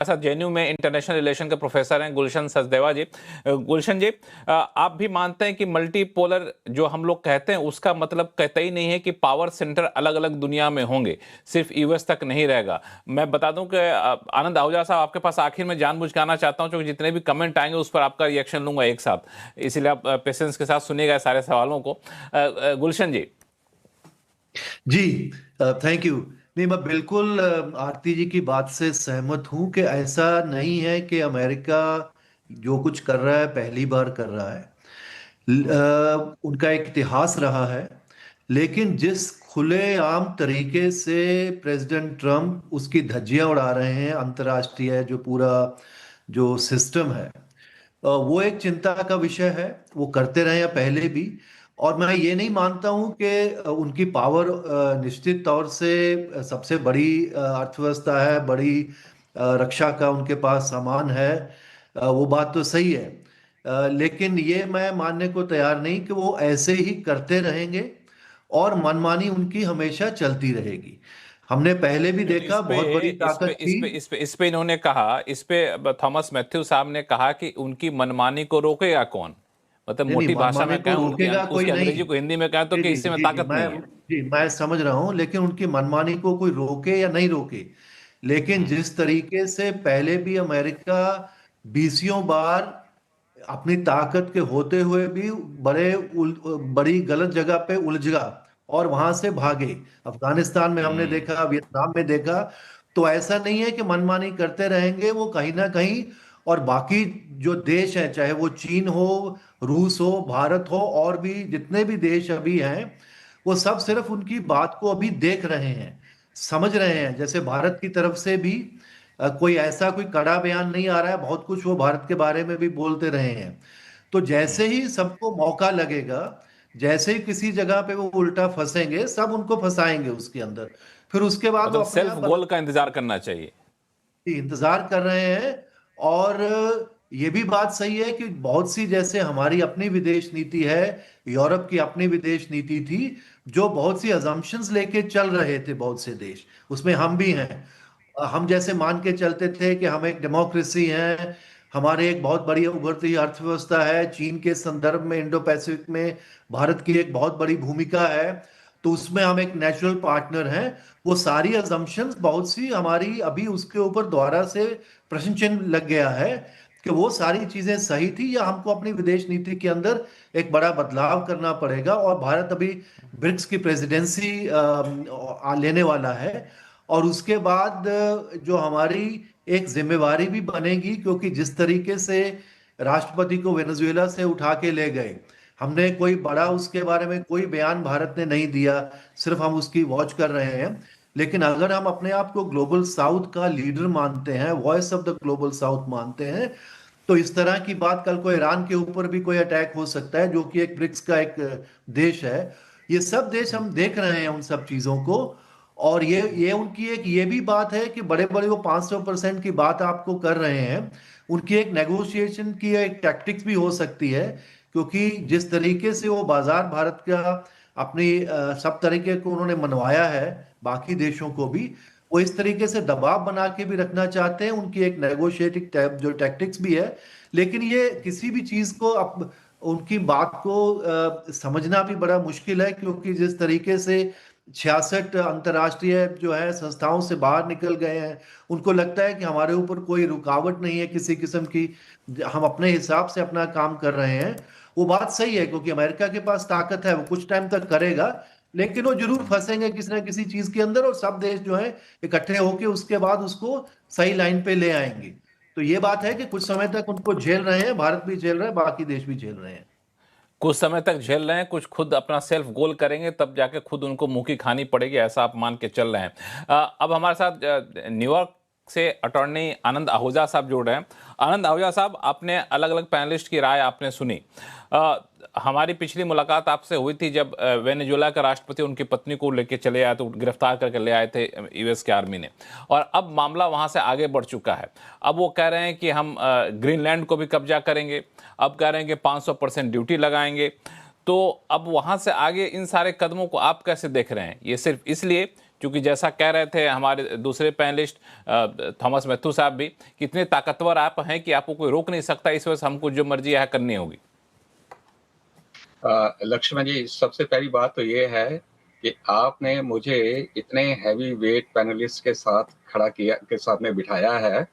ऐसा जेएनयू में international relation के प्रोफेसर हैं गुलशन सचदेवा जी। गुलशन जी, आप भी मानते हैं कि मल्टीपोलर जो हम लोग कहते हैं उसका मतलब कतई नहीं है कि पावर सेंटर अलग अलग दुनिया में होंगे, सिर्फ यूएस तक नहीं रहेगा। मैं बता दूं कि आनंद आहूजा साहब, आपके पास आखिर में जानबूझ के आना चाहता हूं क्योंकि जितने भी कमेंट आएंगे उस पर आपका रिएक्शन लूंगा एक साथ, इसीलिए आप पेशेंस के साथ सुनिएगा सारे सवालों को। गुलशन जी। जी, थैंक यू। नहीं, मैं बिल्कुल आरती जी की बात से सहमत हूं कि ऐसा नहीं है कि अमेरिका जो कुछ कर रहा है पहली बार कर रहा है। उनका एक इतिहास रहा है। लेकिन जिस खुलेआम तरीके से प्रेसिडेंट ट्रम्प उसकी धज्जियां उड़ा रहे हैं, अंतर्राष्ट्रीय जो पूरा जो सिस्टम है, वो एक चिंता का विषय है। वो करते रहे या पहले भी। और मैं ये नहीं मानता हूं कि उनकी पावर निश्चित तौर से सबसे बड़ी अर्थव्यवस्था है, बड़ी रक्षा का उनके पास सामान है। वो बात तो सही है। लेकिन ये मैं मानने को तैयार नहीं कि वो ऐसे ही करते रहेंगे और मनमानी उनकी हमेशा चलती रहेगी। हमने पहले भी नहीं, तो देखा बहुत बड़ी ताकत थी। इस पे इन्होंने कहा, इस पे थॉमस मैथ्यू साहब ने कहा कि उनकी मनमानी को रोकेगा कौन? मतलब नहीं नहीं, मोटी भाषा मनमानी में को कहें, उनकी रोकेगा कोई उसकी नहीं। अंग्रेजी को हिंदी में कहें तो जी कि जी इससे में जी जी, ताकत नहीं है। मैं समझ रहा हूँ, लेकिन उनकी मनमानी को कोई रोके या नहीं रोके। लेकिन हम्म। जिस तरीके से पहले भी अमेरिका बीसियों बार अपनी ताकत के होते हुए भी बड़ी गलत जगह पे उलझा और वहां से भागे। अफगानिस्तान में हमने हम्म। देखा, वियतनाम में देखा। तो ऐसा नहीं है कि मनमानी करते रहेंगे वो कहीं ना कहीं। और बाकी जो देश हैं, चाहे वो चीन हो, रूस हो, भारत हो, और भी जितने भी देश अभी हैं, वो सब सिर्फ उनकी बात को अभी देख रहे हैं, समझ रहे हैं। जैसे भारत की तरफ से भी कोई ऐसा कोई कड़ा बयान नहीं आ रहा है। बहुत कुछ वो भारत के बारे में भी बोलते रहे हैं। तो हम्म। जैसे ही सबको मौका लगेगा, जैसे ही किसी जगह पे वो उल्टा फंसेंगे, सब उनको फंसाएंगे उसके अंदर। फिर उसके बाद वो मतलब अपने सेल्फ आप गोल का इंतजार करना चाहिए। इंतजार कर रहे हैं। और ये भी बात सही है कि बहुत सी, जैसे हमारी अपनी विदेश नीति है, यूरोप की अपनी विदेश नीति थी, जो बहुत सी अजम्पशंस लेके चल रहे थे बहुत से देश, उसमें हम भी हैं। हम जैसे मान के चलते थे कि हम एक डेमोक्रेसी हैं, हमारे एक बहुत बड़ी उभरती हुई अर्थव्यवस्था है, चीन के संदर्भ में इंडो पैसिफिक में भारत की एक बहुत बड़ी भूमिका है, तो उसमें हम एक नेचुरल पार्टनर हैं। वो सारी अजम्पशंस बहुत सी हमारी अभी उसके ऊपर दोबारा से प्रश्न चिन्ह लग गया है कि वो सारी चीजें सही थी या हमको अपनी विदेश नीति के अंदर एक बड़ा बदलाव करना पड़ेगा। और भारत अभी ब्रिक्स की प्रेसिडेंसी लेने वाला है। और उसके बाद जो हमारी एक जिम्मेवारी भी बनेगी, क्योंकि जिस तरीके से राष्ट्रपति को वेनेजुएला से उठा के ले गए, हमने कोई बड़ा उसके बारे में कोई बयान भारत ने नहीं दिया, सिर्फ हम उसकी वॉच कर रहे हैं। लेकिन अगर हम अपने आप को ग्लोबल साउथ का लीडर मानते हैं, voice of the global south मानते हैं, तो इस तरह की बात कल को ईरान के ऊपर भी कोई अटैक हो सकता है, जो कि एक ब्रिक्स का एक देश है। ये सब देश हम देख रहे हैं उन सब चीजों को। और ये उनकी एक ये भी बात है कि बड़े बड़े वो 500% की बात आपको कर रहे हैं, उनकी एक नेगोशिएशन की एक टैक्टिक्स भी हो सकती है। क्योंकि जिस तरीके से वो बाजार भारत का अपनी सब तरीके को उन्होंने मनवाया है, बाकी देशों को भी वो इस तरीके से दबाव बना के भी रखना चाहते हैं। उनकी एक नेगोशिएटिंग जो टैक्टिक्स भी है। लेकिन ये किसी भी चीज को अब उनकी बात को समझना भी बड़ा मुश्किल है, क्योंकि जिस तरीके से 66 अंतर्राष्ट्रीय जो है संस्थाओं से बाहर निकल गए हैं, उनको लगता है कि हमारे ऊपर कोई रुकावट नहीं है किसी किस्म की, हम अपने हिसाब से अपना काम कर रहे हैं। वो बात सही है, क्योंकि अमेरिका के पास ताकत है, वो कुछ टाइम तक करेगा। लेकिन वो जरूर फंसेंगे किसी ना किसी चीज के अंदर, और सब देश जो है इकट्ठे होके उसके बाद उसको सही लाइन पे ले आएंगे। तो ये बात है कि कुछ समय तक उनको झेल रहे हैं, भारत भी झेल रहा है, बाकी देश भी झेल रहे हैं। कुछ समय तक झेल रहे हैं, कुछ खुद अपना सेल्फ गोल करेंगे तब जाके खुद उनको मुंह की खानी पड़ेगी, ऐसा आप मान के चल रहे हैं। अब हमारे साथ न्यूयॉर्क से अटॉर्नी आनंद आहूजा साहब जुड़ रहे हैं। आनंद आहूजा साहब, आपने अलग अलग पैनलिस्ट की राय आपने सुनी। हमारी पिछली मुलाकात आपसे हुई थी जब वेनेजुएला का राष्ट्रपति उनकी पत्नी को लेके चले आए, तो गिरफ्तार करके ले आए थे यूएस के आर्मी ने, और अब मामला वहां से आगे बढ़ चुका है। अब वो कह रहे हैं कि हम ग्रीनलैंड को भी कब्जा करेंगे, अब कह रहे हैं कि 500% ड्यूटी लगाएंगे। तो अब वहां से आगे इन सारे कदमों को आप कैसे देख रहे हैं? ये सिर्फ इसलिए क्योंकि जैसा कह रहे थे हमारे दूसरे पैनलिस्ट थॉमस मैथ्यू साहब भी, कितने ताकतवर आप हैं कि आपको कोई रोक नहीं सकता, इस वजह से हमको जो मर्जी यह करनी होगी। लक्ष्मण जी, सबसे पहली बात तो ये है कि आपने मुझे इतने हैवी वेट पैनलिस्ट के साथ खड़ा किया, के साथ में बिठाया है,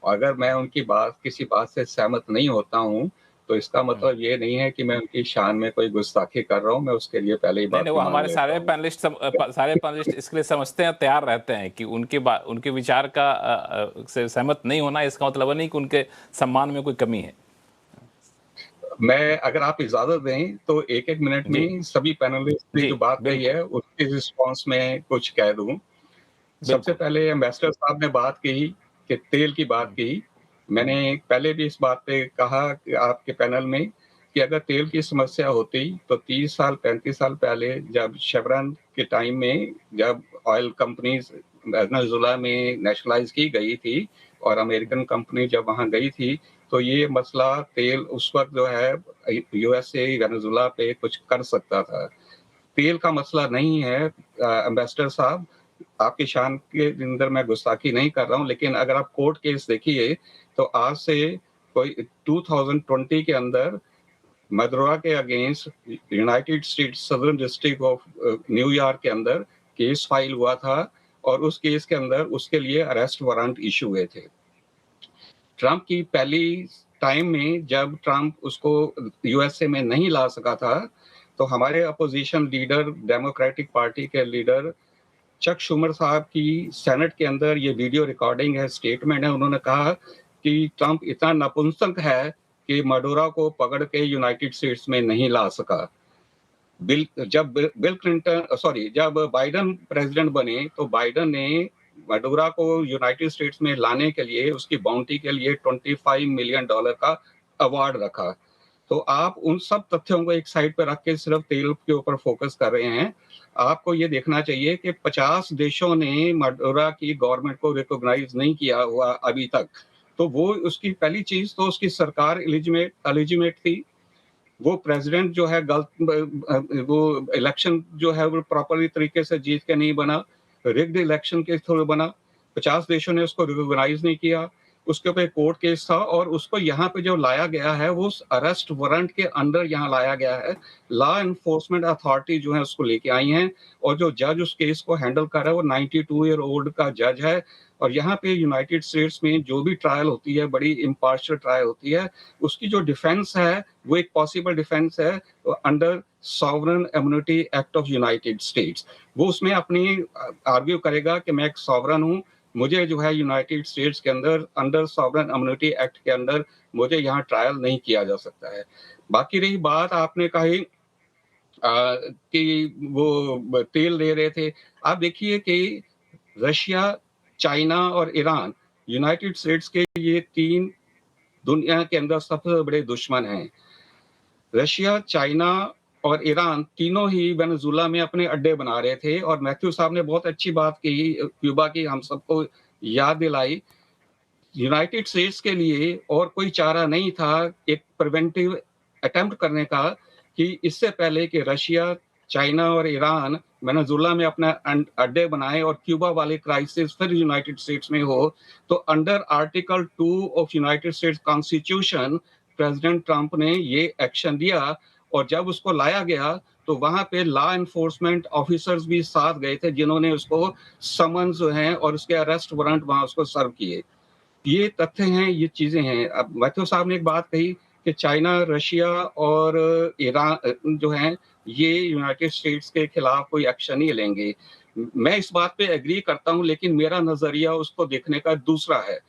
और अगर मैं उनकी बात किसी बात से सहमत नहीं होता हूं, तो इसका मतलब ये नहीं है कि मैं उनकी शान में कोई गुस्ताखी कर रहा हूं। मैं उसके लिए पहले ही नहीं नहीं, वो माफी मांग हमारे लेता हूं। सारे पैनलिस्ट इसके लिए समझते हैं, तैयार रहते हैं कि उनके विचार का से सहमत नहीं होना इसका मतलब नहीं कि उनके सम्मान में कोई कमी है। मैं, अगर आप इजाजत दें तो एक एक मिनट जी में सभी पैनलिस्ट ने जी जो बात कही बिल्कुल है उसके रिस्पॉन्स में कुछ कह दूं। सबसे बिल्कुल। पहले एम्बेसडर साहब ने बात की कि तेल की बात की। मैंने पहले भी इस बात पे कहा कि आपके पैनल में कि अगर तेल की समस्या होती तो 30 साल 35 साल पहले जब शेवरॉन के टाइम में, जब ऑयल कंपनीज वेनेजुएला में नेशनलाइज की गई थी और अमेरिकन कंपनी जब वहां गई थी, तो ये मसला तेल उस वक्त जो है यूएसए वेनेजुएला पे कुछ कर सकता था। तेल का मसला नहीं है एम्बेसडर साहब, आपकी शान के अंदर मैं गुस्ताखी नहीं कर रहा हूं, लेकिन अगर आप कोर्ट केस देखिए तो आज से कोई 2020 के अंदर मदुरा के against United states southern district of New York के अंदर केस फाइल हुआ था, और उस केस के अंदर उसके लिए अरेस्ट वारंट इशू हुए थे। ट्रंप की पहली टाइम में जब ट्रंप उसको यूएसए में नहीं ला सका था, तो हमारे अपोजिशन लीडर, डेमोक्रेटिक पार्टी के लीडर चक शुमर साहब की सेनेट के अंदर ये वीडियो रिकॉर्डिंग है, स्टेटमेंट है। उन्होंने कहा कि ट्रंप इतना नपुंसक है कि मडोरा को पकड़ के यूनाइटेड स्टेट्स में नहीं ला सका। बिल क्लिंटन, सॉरी, जब बाइडन प्रेसिडेंट बने तो बाइडन ने मडोरा को यूनाइटेड स्टेट्स में लाने के लिए उसकी बाउंटी के लिए $25 मिलियन का अवार्ड रखा। तो आप उन सब तथ्यों को एक साइड पर रख के सिर्फ तेल के ऊपर फोकस कर रहे हैं। आपको ये देखना चाहिए कि 50 देशों ने मडोरा की गवर्नमेंट को रिकॉग्नाइज नहीं किया हुआ अभी तक। तो वो, उसकी पहली चीज तो उसकी सरकार एलिजिमेट थी। वो प्रेसिडेंट जो है गलत, वो इलेक्शन जो है वो प्रॉपरली तरीके से जीत के नहीं बना, रिग्ड इलेक्शन के थ्रू बना। 50 देशों ने उसको रिकॉग्नाइज नहीं किया। उसके ऊपर कोर्ट केस था और उसको यहाँ पे जो लाया गया है वो अरेस्ट वारंट के अंडर यहाँ लाया गया है। लॉ एनफोर्समेंट अथॉरिटी जो है उसको लेके आई हैं, और जो जज उस केस को हैंडल कर रहा है वो 92 ईयर ओल्ड का जज है। और यहाँ पे यूनाइटेड स्टेट्स में जो भी ट्रायल होती है, बड़ी इम्पार्शियल ट्रायल होती है, उसकी जो डिफेंस है वो एक पॉसिबल डिफेंस है under sovereign immunity act of United states. वो उसमें अपनी आर्ग्यू करेगा कि मैं एक सॉवरन हूँ, मुझे जो है यूनाइटेड स्टेट्स के अंदर अंडर सॉवरन इम्यूनिटी एक्ट के अंदर मुझे यहाँ ट्रायल नहीं किया जा सकता है। बाकी रही बात आपने कही कि वो तेल ले रहे थे। आप देखिए कि रशिया, चाइना और ईरान, यूनाइटेड स्टेट्स के ये तीन दुनिया के अंदर सबसे बड़े दुश्मन हैं। रशिया, चाइना और ईरान तीनों ही वेनेजुएला में अपने अड्डे बना रहे थे, और मैथ्यू साहब ने बहुत अच्छी बात की, क्यूबा की हम सबको याद दिलाई। यूनाइटेड स्टेट्स के लिए और कोई चारा नहीं था एक प्रिवेंटिव अटेम्प्ट करने का, कि इससे पहले कि रशिया, चाइना और ईरान वेनेजुएला में अपना अड्डे बनाए और क्यूबा वाले क्राइसिस फिर यूनाइटेड स्टेट्स में हो, तो under article 2 of United states constitution president Trump ने ये एक्शन दिया। और जब उसको लाया गया तो वहां पे लॉ एनफोर्समेंट ऑफिसर्स भी साथ गए थे, जिन्होंने उसको समन्स जो हैं और उसके अरेस्ट वारंट वहां उसको सर्व किए। ये तथ्य हैं, ये चीजें हैं। अब मैथ्यू साहब ने एक बात कही कि चाइना, रशिया और ईरान जो हैं ये यूनाइटेड स्टेट्स के खिलाफ कोई एक्शन नहीं लेंगे। मैं इस बात पे एग्री करता हूं, लेकिन मेरा नजरिया उसको देखने का दूसरा है।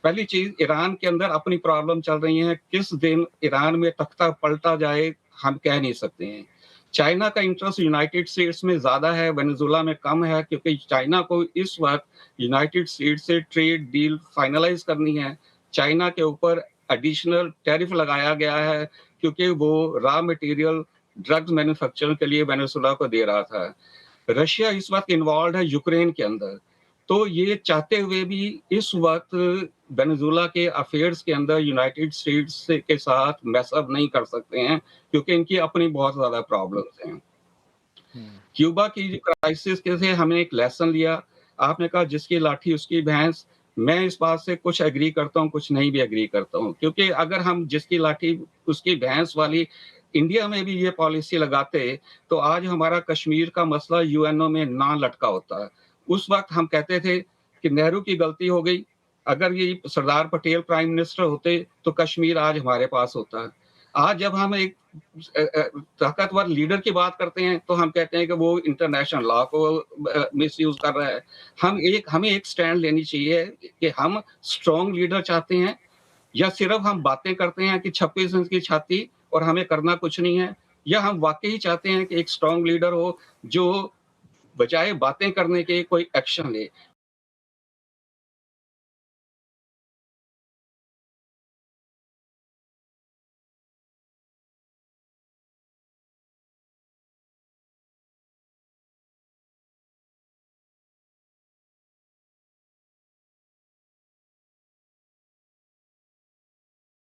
पहली चीज, ईरान के अंदर अपनी प्रॉब्लम चल रही है, किस दिन ईरान में तख्ता पलटा जाए हम कह नहीं सकते हैं। चाइना का इंटरेस्ट यूनाइटेड स्टेट्स में ज्यादा है, वेनेजुएला में कम है, क्योंकि चाइना को इस वक्त यूनाइटेड स्टेट्स से ट्रेड डील फाइनलाइज करनी है। चाइना के ऊपर एडिशनल टैरिफ लगाया गया है, क्योंकि वो रॉ मटेरियल ड्रग्स मैन्युफैक्चरिंग के लिए वेनेजुएला को दे रहा था। रशिया इस वक्त इन्वॉल्व है यूक्रेन के अंदर, तो ये चाहते हुए भी इस वक्त वेनेजुएला के अफेयर्स के अंदर यूनाइटेड स्टेट्स के साथ मैसअप नहीं कर सकते हैं, क्योंकि इनकी अपनी बहुत ज्यादा प्रॉब्लम्स हैं। क्यूबा की जो क्राइसिस के से हमें एक लेसन लिया। आपने कहा जिसकी लाठी उसकी भैंस, मैं इस बात से कुछ एग्री करता हूँ, कुछ नहीं भी एग्री करता हूँ, क्योंकि अगर हम जिसकी लाठी उसकी भैंस वाली इंडिया में भी ये पॉलिसी लगाते तो आज हमारा कश्मीर का मसला यूएनओ में ना लटका होता। उस वक्त हम कहते थे कि नेहरू की गलती हो गई, अगर ये सरदार पटेल प्राइम मिनिस्टर होते तो कश्मीर आज हमारे पास होता। आज जब हम एक ताकतवर लीडर की बात करते हैं तो हम कहते हैं कि वो इंटरनेशनल लॉ को मिसयूज कर रहा है। हमें एक स्टैंड लेनी चाहिए कि हम स्ट्रॉन्ग लीडर चाहते हैं या सिर्फ हम बातें करते हैं कि 26 इंच की छाती और हमें करना कुछ नहीं है, या हम वाकई चाहते हैं कि एक स्ट्रॉन्ग लीडर हो जो बजाय बातें करने के कोई एक्शन ले।